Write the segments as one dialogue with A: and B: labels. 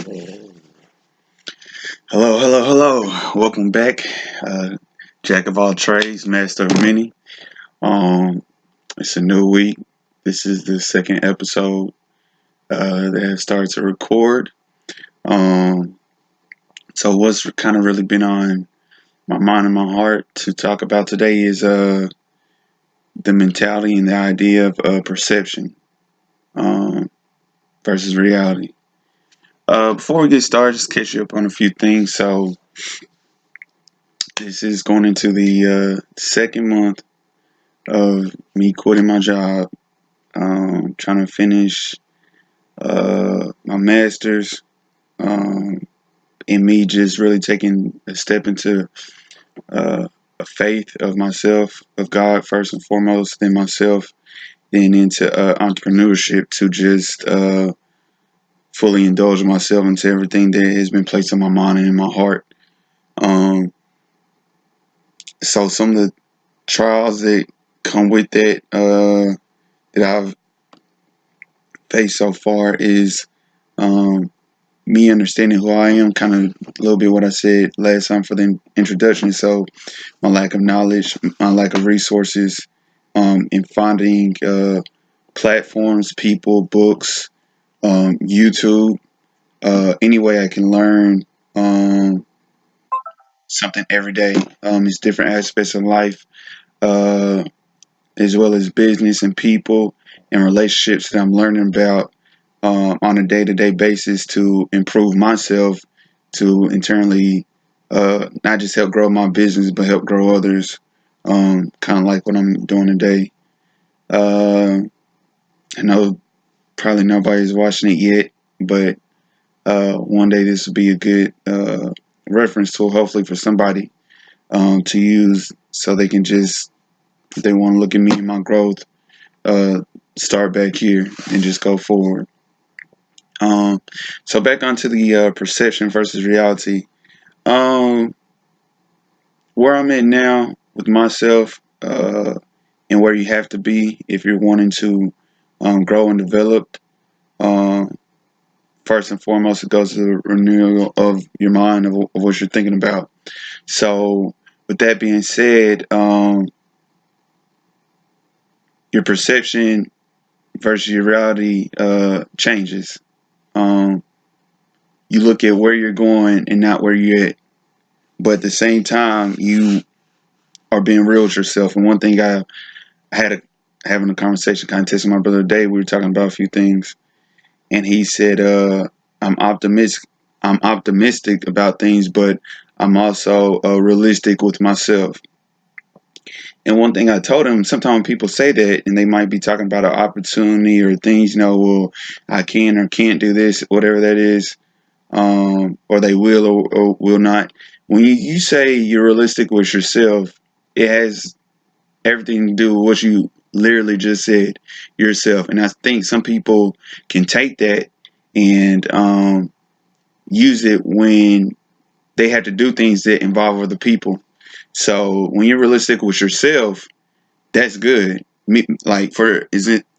A: Hello, hello, hello. Welcome back. Jack of all trades, master of many. It's a new week. This is the second episode that has started to record. Um, so what's kind of really been on my mind and my heart to talk about today is the mentality and the idea of perception um, versus reality. Before we get started, just catch you up on a few things. So this is going into the second month of me quitting my job, trying to finish my master's, and me just really taking a step into a faith of myself, of God first and foremost, then myself, then into entrepreneurship to just fully indulge myself into everything that has been placed on my mind and in my heart. Um, so some of the trials that come with that I've faced so far is um, me understanding who I am, kind of a little bit what I said last time for the introduction. So my lack of knowledge, my lack of resources, in finding platforms, people, books, YouTube, any way I can learn something every day. It's different aspects of life, uh, as well as business and people and relationships that I'm learning about on a day-to-day basis to improve myself, to internally not just help grow my business but help grow others. Kind of like what I'm doing today. Uh, I know probably nobody's watching it yet, but one day this will be a good reference tool, hopefully for somebody to use, so they can just, if they want to look at me and my growth, uh, start back here and just go forward. Um, so back onto the perception versus reality. Um, where I'm at now with myself, and where you have to be if you're wanting to grow and develop. Um, First and foremost, it goes to the renewal of your mind, of what you're thinking about. So, with that being said, your perception versus your reality changes. Um, you look at where you're going and not where you're at. But at the same time, you are being real with yourself. And one thing I had having a conversation, kind of testing my brother today, we were talking about a few things, and he said, "I'm optimistic. I'm optimistic about things, but I'm also realistic with myself." And one thing I told him, sometimes when people say that, and they might be talking about an opportunity or things, well, I can or can't do this, whatever that is, or they will or will not. When you say you're realistic with yourself, it has everything to do with what you literally just said, yourself. And I think some people can take that and use it when they have to do things that involve other people. So when you're realistic with yourself, that's good. Me, like for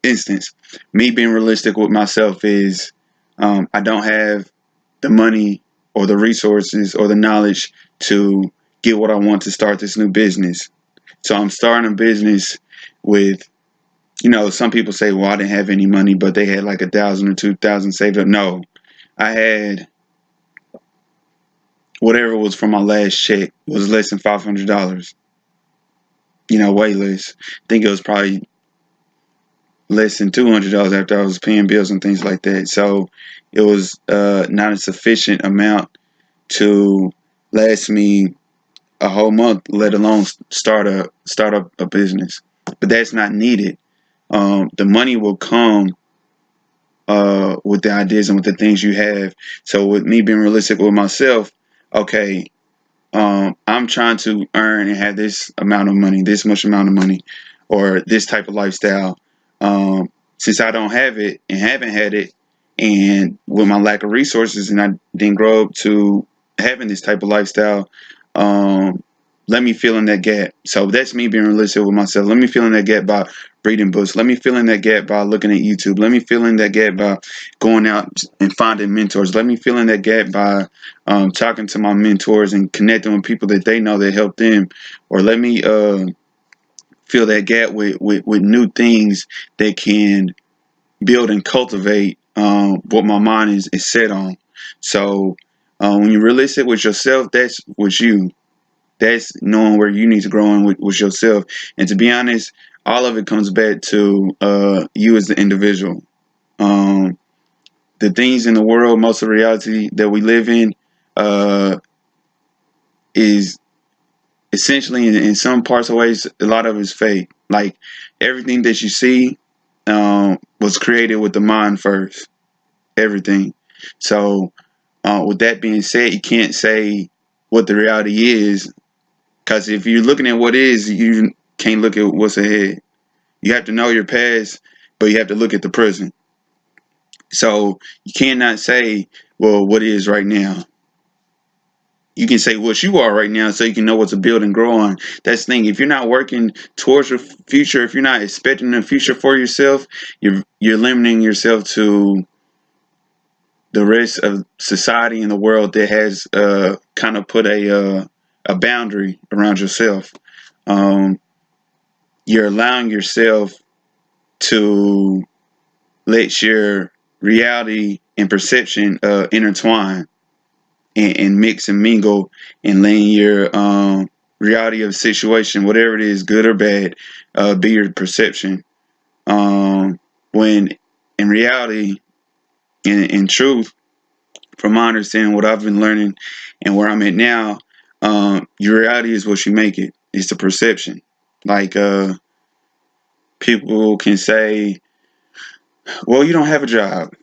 A: instance, me being realistic with myself is I don't have the money or the resources or the knowledge to get what I want to start this new business. So I'm starting a business with, some people say, well, I didn't have any money, but they had like 1,000 or 2,000 saved up. No, I had whatever was from my last check was less than $500. Way less. I think it was probably less than $200 after I was paying bills and things like that. So it was not a sufficient amount to last me a whole month, let alone start up a business. But that's not needed. The money will come with the ideas and with the things you have. So with me being realistic with myself, okay, I'm trying to earn and have this amount of money, this much amount of money, or this type of lifestyle. Since I don't have it and haven't had it, and with my lack of resources, and I didn't grow up to having this type of lifestyle, um, let me fill in that gap. So that's me being realistic with myself. Let me fill in that gap by reading books. Let me fill in that gap by looking at YouTube. Let me fill in that gap by going out and finding mentors. Let me fill in that gap by talking to my mentors and connecting with people that they know that help them. Or let me fill that gap with new things that can build and cultivate what my mind is set on. So when you're realistic with yourself, that's what you. That's knowing where you need to grow in with yourself. And to be honest, all of it comes back to you as the individual. Um, the things in the world, most of the reality that we live in, is essentially in some parts of ways, a lot of it's fake. Like everything that you see was created with the mind first. Everything. So, with that being said, you can't say what the reality is, because if you're looking at what is, you can't look at what's ahead. You have to know your past, but you have to look at the present. So you cannot say, well, what is right now. You can say what you are right now so you can know what to build and grow on. That's the thing. If you're not working towards your future, if you're not expecting a future for yourself, you're limiting yourself to the rest of society and the world that has kind of put a boundary around yourself. Um, you're allowing yourself to let your reality and perception intertwine and mix and mingle, and letting your reality of the situation, whatever it is, good or bad, be your perception. When in reality, in truth, from my understanding, what I've been learning and where I'm at now, your reality is what you make it. It's the perception. Like people can say, well, you don't have a job.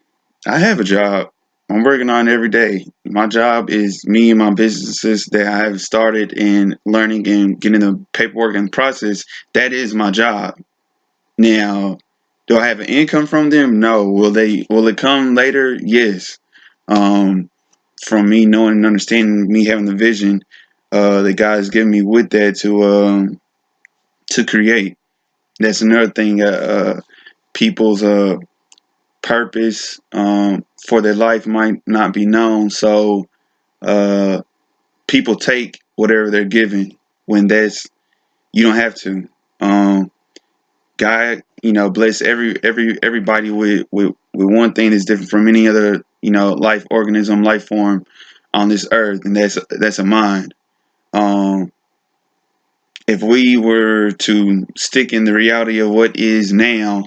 A: I have a job. I'm working on it every day. My job is me and my businesses that I have started and learning and getting the paperwork and process. That is my job. Now, do I have an income from them? No. Will it come later? Yes. From me knowing and understanding, me having the vision that God has given me with that to create. That's another thing. People's purpose for their life might not be known. So people take whatever they're given when that's you don't have to. God, bless everybody with one thing that's different from any other life organism, life form on this earth, and that's a mind. If we were to stick in the reality of what is now,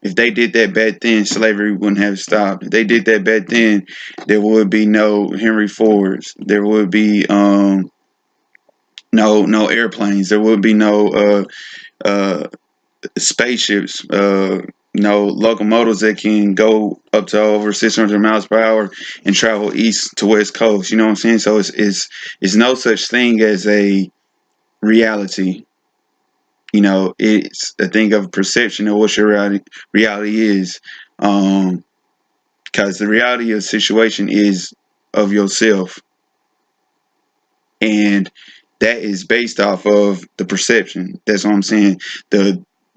A: if they did that back then, slavery wouldn't have stopped. If they did that back then, there would be no Henry Fords. There would be no airplanes. There would be no spaceships. No locomotives that can go up to over 600 miles per hour and travel east to west coast. You know what I'm saying? So it's no such thing as a reality. It's a thing of perception of what your reality is. Because the reality of the situation is of yourself, and that is based off of the perception. That's what I'm saying.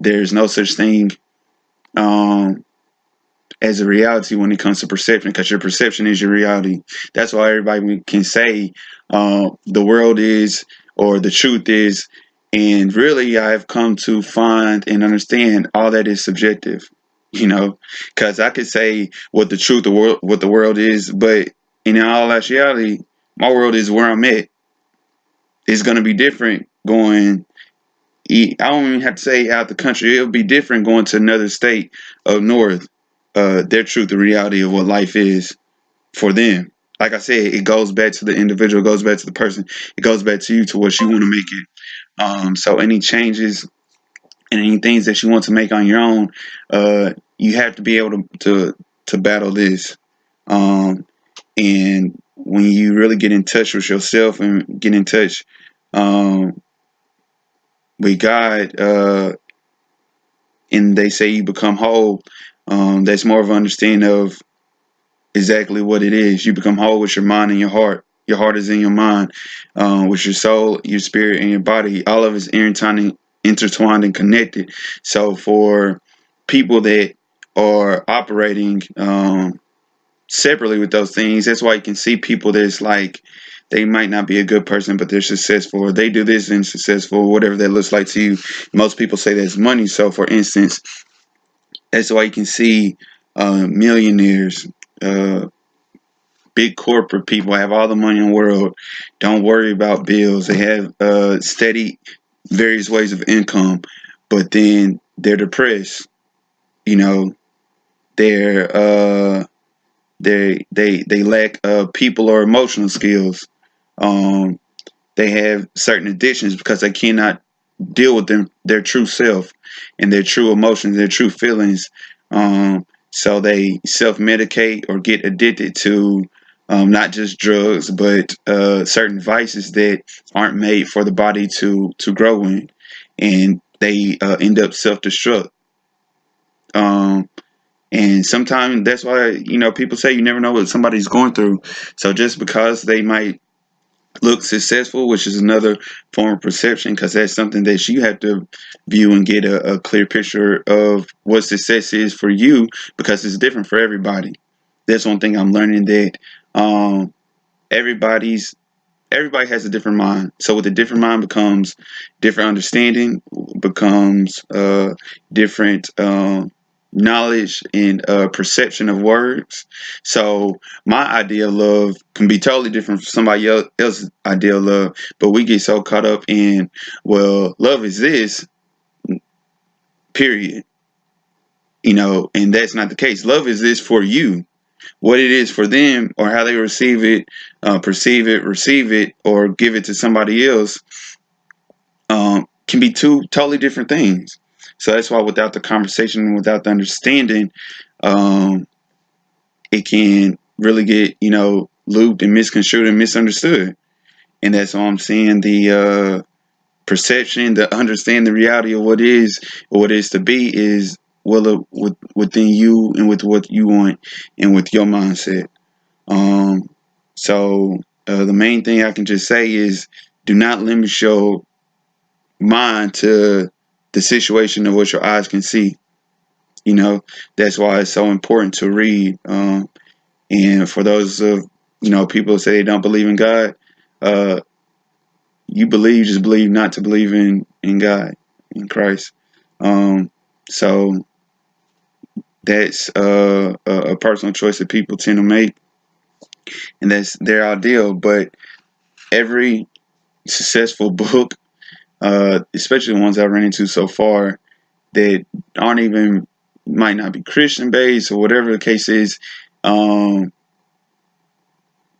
A: There's no such thing as a reality when it comes to perception, because your perception is your reality. That's why everybody can say the world is, or the truth is, and really I've come to find and understand all that is subjective. Because I could say what the truth of what the world is, but in all actuality, my world is where I'm at. It's going to be different going. I don't even have to say out the country. It'll be different going to another state up north. Their truth, the reality of what life is for them. Like I said, it goes back to the individual. It goes back to the person. It goes back to you, to what you want to make it. So any changes and any things that you want to make on your own, you have to be able to battle this. And when you really get in touch with yourself and get in touch with God, and they say you become whole, that's more of an understanding of exactly what it is. You become whole with your mind and your heart Your heart is in your mind, with your soul, your spirit, and your body. All of it's intertwined and connected. So for people that are operating separately with those things, that's why you can see people that's like they might not be a good person, but they're successful, or they do this and successful, whatever that looks like to you. Most people say that's money. So for instance, that's why you can see millionaires, big corporate people have all the money in the world, don't worry about bills. They have steady various ways of income, but then they're depressed. You know, they're they lack people or emotional skills. Um, they have certain addictions because they cannot deal with their true self and their true emotions, their true feelings. So they self-medicate or get addicted to not just drugs, but certain vices that aren't made for the body to grow in, and they end up self-destruct. Um, and sometimes that's why people say you never know what somebody's going through. So just because they might look successful, which is another form of perception, because that's something that you have to view and get a clear picture of what success is for you, because it's different for everybody. That's one thing I'm learning, that um, everybody's everybody has a different mind. So with a different mind becomes different understanding, becomes different knowledge and perception of words. So my idea of love can be totally different from somebody else's idea of love. But we get so caught up in, well, love is this, period. And that's not the case. Love is this for you. What it is for them, or how they receive it, perceive it, receive it, or give it to somebody else, can be two totally different things. So that's why without the conversation and without the understanding, um, it can really get, looped and misconstrued and misunderstood. And that's why I'm saying the perception, the understand the reality of what is, or what is to be, is within you and with what you want and with your mindset. Um, so the main thing I can just say is, do not limit your mind to the situation of what your eyes can see. That's why it's so important to read. And for those of people who say they don't believe in God, uh, just believe not to believe in God, in Christ. So that's a personal choice that people tend to make, and that's their ideal. But every successful book, especially the ones I've run into so far, that aren't even, might not be Christian based or whatever the case is,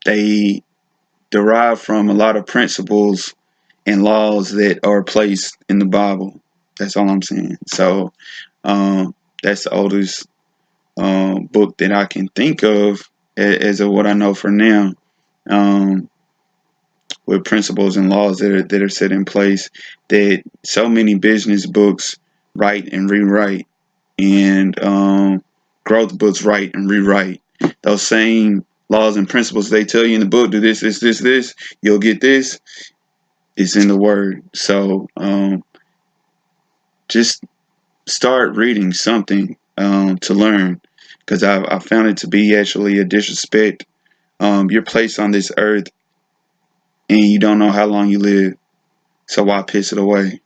A: they derive from a lot of principles and laws that are placed in the Bible. That's all I'm saying. So that's the oldest book that I can think of as of what I know for now, with principles and laws that are set in place, that so many business books write and rewrite, and growth books write and rewrite. Those same laws and principles they tell you in the book, do this, this, this, this, you'll get this. It's in the word. So just start reading something to learn, because I found it to be actually a disrespect. You're placed on this earth, and you don't know how long you live. So why piss it away?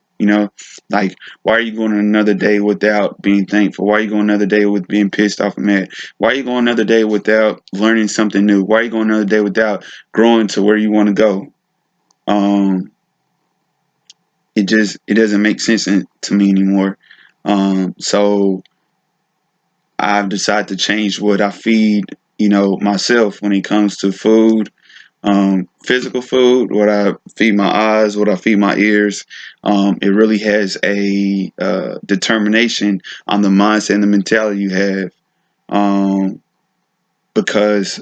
A: Like, why are you going another day without being thankful? Why are you going another day with being pissed off and mad? Why are you going another day without learning something new? Why are you going another day without growing to where you want to go? It doesn't make sense to me anymore. So I've decided to change what I feed, myself when it comes to food. Physical food, what I feed my eyes, what I feed my ears. It really has a determination on the mindset and the mentality you have, because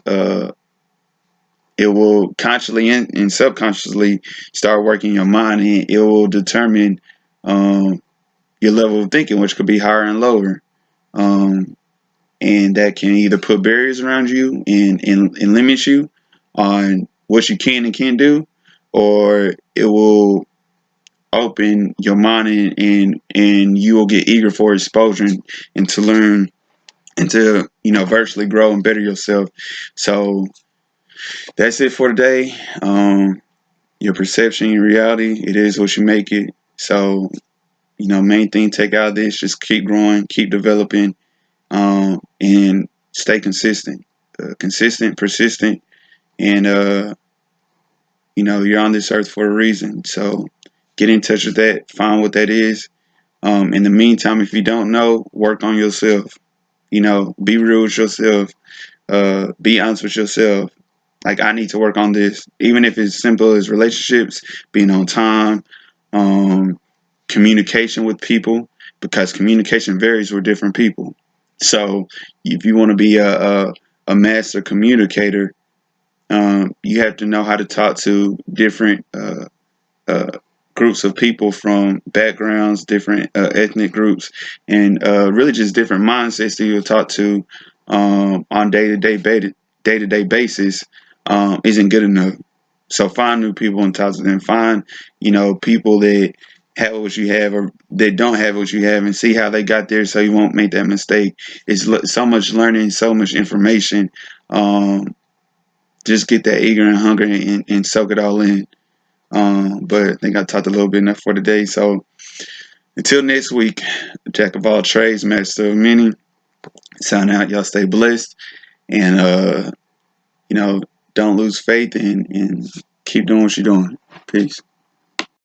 A: it will consciously and subconsciously start working your mind, and it will determine your level of thinking, which could be higher and lower. And that can either put barriers around you and limit you on what you can and can't do, or it will open your mind, and you will get eager for exposure, and to learn, and to virtually grow and better yourself. So that's it for today. Your perception, your reality, it is what you make it. So main thing take out of this, just keep growing, keep developing, and stay consistent, persistent, and you're on this earth for a reason. So get in touch with that, find what that is. In the meantime, if you don't know, work on yourself. Be real with yourself. Be honest with yourself. Like, I need to work on this, even if it's simple as relationships, being on time, communication with people, because communication varies with different people. So if you want to be a master communicator, you have to know how to talk to different uh, groups of people from backgrounds, different ethnic groups, and really just different mindsets that you'll talk to on day-to-day basis isn't good enough. So find new people and talk to them. Find people that have what you have, or that don't have what you have, and see how they got there, so you won't make that mistake. It's so much learning, so much information. Just get that eager and hungry, and soak it all in. But I think I talked a little bit enough for today. So until next week, jack of all trades, master of many. Sign out. Y'all stay blessed, and don't lose faith, and keep doing what you're doing. Peace.